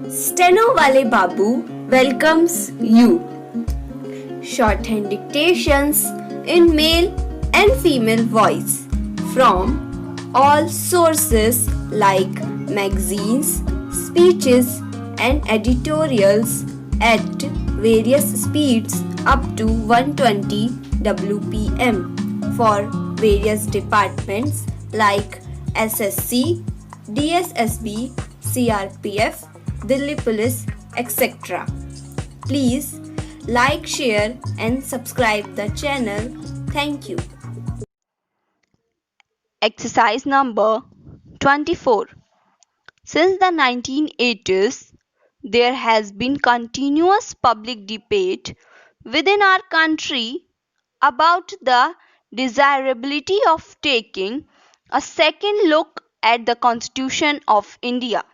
Steno Wale Babu welcomes you. Shorthand dictations in male and female voice from all sources like magazines, speeches, and editorials at various speeds up to 120 WPM for various departments like SSC, DSSB, CRPF, Delhi Police, etc. Please like, share, and subscribe the channel. Thank you. Exercise number 24. Since the 1980s, there has been continuous public debate within our country about the desirability of taking a second look at the Constitution of India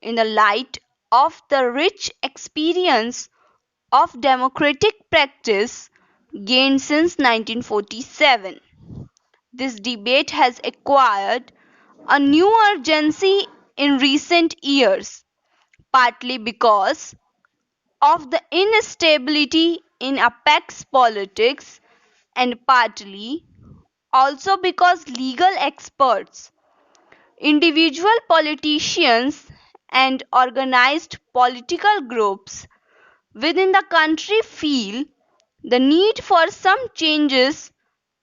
in the light of the rich experience of democratic practice gained since 1947. This debate has acquired a new urgency in recent years, partly because of the instability in apex politics and partly also because legal experts, individual politicians, and organized political groups within the country feel the need for some changes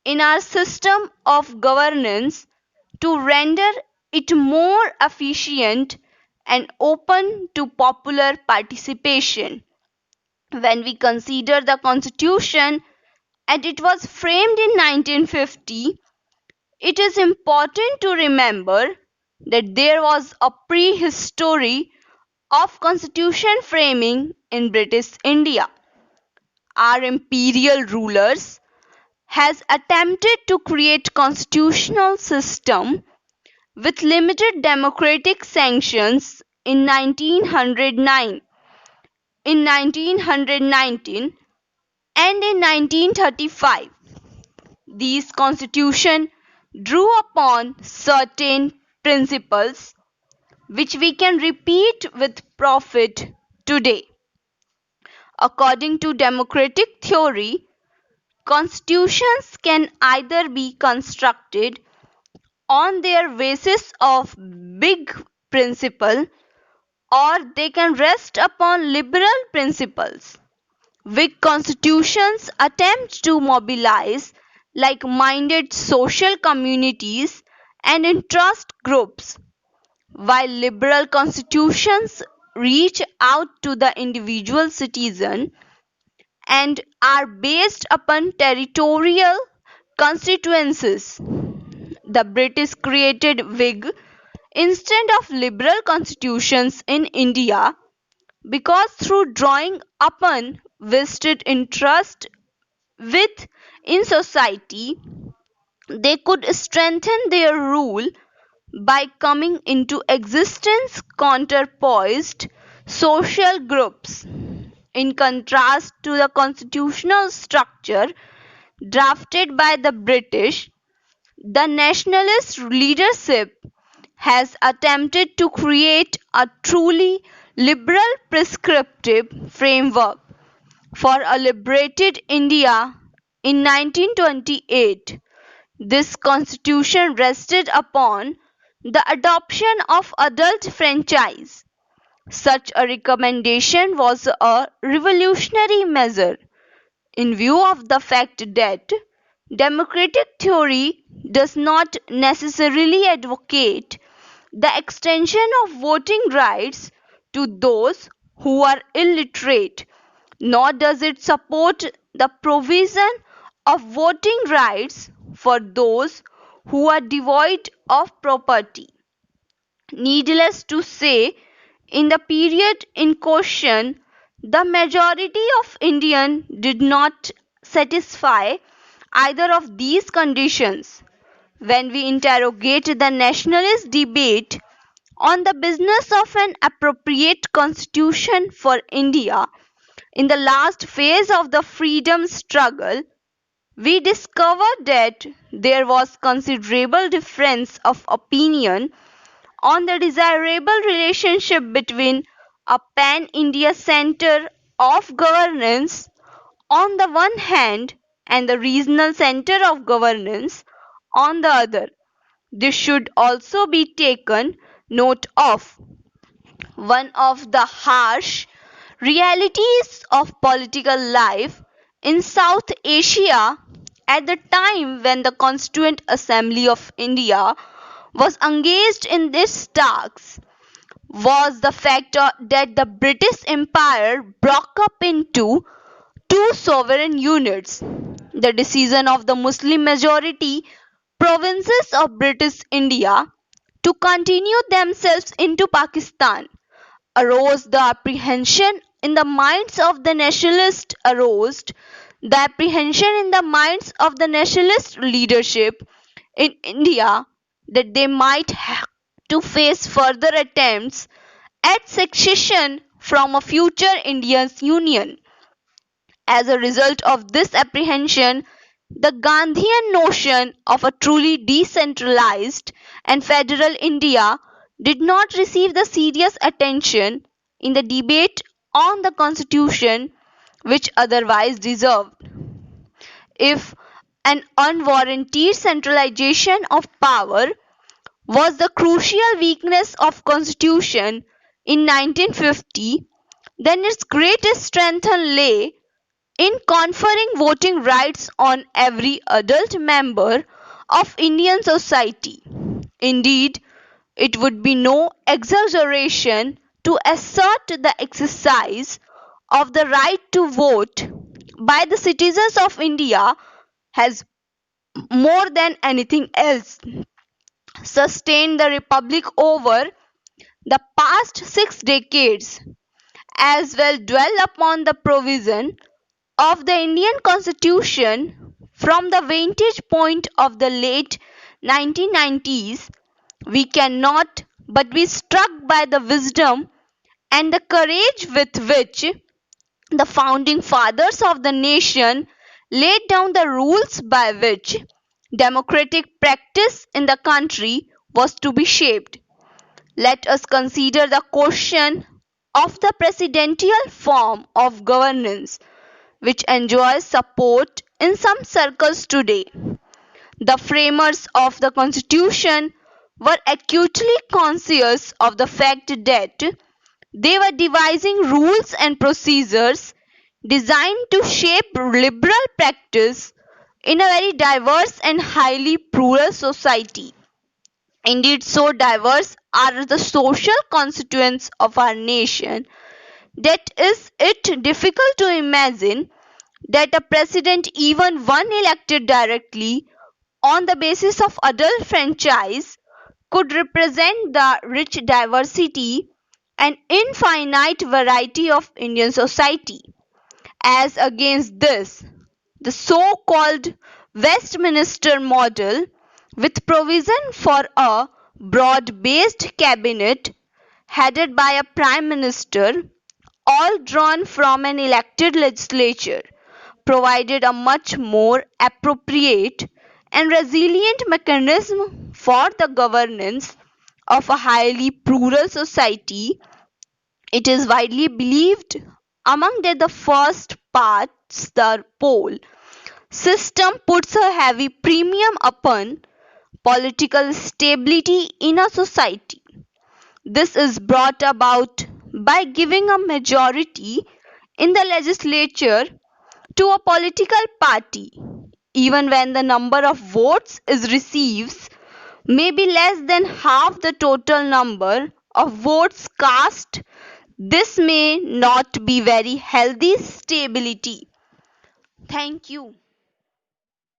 in our system of governance to render it more efficient and open to popular participation. When we consider the Constitution and it was framed in 1950, it is important to remember that there was a prehistory of constitution framing in British India. Our imperial rulers has attempted to create constitutional system with limited democratic sanctions in 1909, in 1919 and in 1935. These constitutions drew upon certain principles which we can repeat with profit today. According to democratic theory, constitutions can either be constructed on their basis of big principle or they can rest upon liberal principles. Whig constitutions attempt to mobilize like-minded social communities and interest groups, while liberal constitutions reach out to the individual citizen and are based upon territorial constituencies. The British created Whig instead of liberal constitutions in India because through drawing upon vested interest within society, they could strengthen their rule by coming into existence counterpoised social groups. In contrast to the constitutional structure drafted by the British, the nationalist leadership has attempted to create a truly liberal prescriptive framework for a liberated India in 1928. This constitution rested upon the adoption of adult franchise. Such a recommendation was a revolutionary measure in view of the fact that democratic theory does not necessarily advocate the extension of voting rights to those who are illiterate, nor does it support the provision of voting rights for those who are devoid of property. Needless to say, in the period in question, the majority of Indians did not satisfy either of these conditions. When we interrogate the nationalist debate on the business of an appropriate constitution for India in the last phase of the freedom struggle, we discovered that there was considerable difference of opinion on the desirable relationship between a pan-India center of governance on the one hand and the regional center of governance on the other. This should also be taken note of. One of the harsh realities of political life in South Asia at the time when the Constituent Assembly of India was engaged in this task was the fact that the British Empire broke up into two sovereign units. The decision of the Muslim majority provinces of British India to continue themselves into Pakistan arose the apprehension in the minds of the nationalist aroused the apprehension in the minds of the nationalist leadership in India that they might have to face further attempts at secession from a future Indian union. As a result of this apprehension, the Gandhian notion of a truly decentralized and federal India did not receive the serious attention in the debate on the constitution which otherwise deserved. If an unwarranted centralization of power was the crucial weakness of constitution in 1950, then its greatest strength lay in conferring voting rights on every adult member of Indian society. Indeed, it would be no exaggeration to assert the exercise of the right to vote by the citizens of India has more than anything else sustained the republic over the past 6 decades. As well dwell upon the provision of the Indian Constitution from the vantage point of the late 1990s, we cannot but be struck by the wisdom and the courage with which the founding fathers of the nation laid down the rules by which democratic practice in the country was to be shaped. Let us consider the question of the presidential form of governance which enjoys support in some circles today. The framers of the Constitution were acutely conscious of the fact that they were devising rules and procedures designed to shape liberal practice in a very diverse and highly plural society. Indeed, so diverse are the social constituents of our nation that is it difficult to imagine that a president, even one elected directly on the basis of adult franchise, could represent the rich diversity and infinite variety of Indian society. As against this, the so-called Westminster model, with provision for a broad-based cabinet headed by a prime minister, all drawn from an elected legislature, provided a much more appropriate and resilient mechanism for the governance of a highly plural society. It is widely believed among the first parts the poll system puts a heavy premium upon political stability in a society. This is brought about by giving a majority in the legislature to a political party, even when the number of votes it receives may be less than half the total number of votes cast. This may not be very healthy stability. Thank you.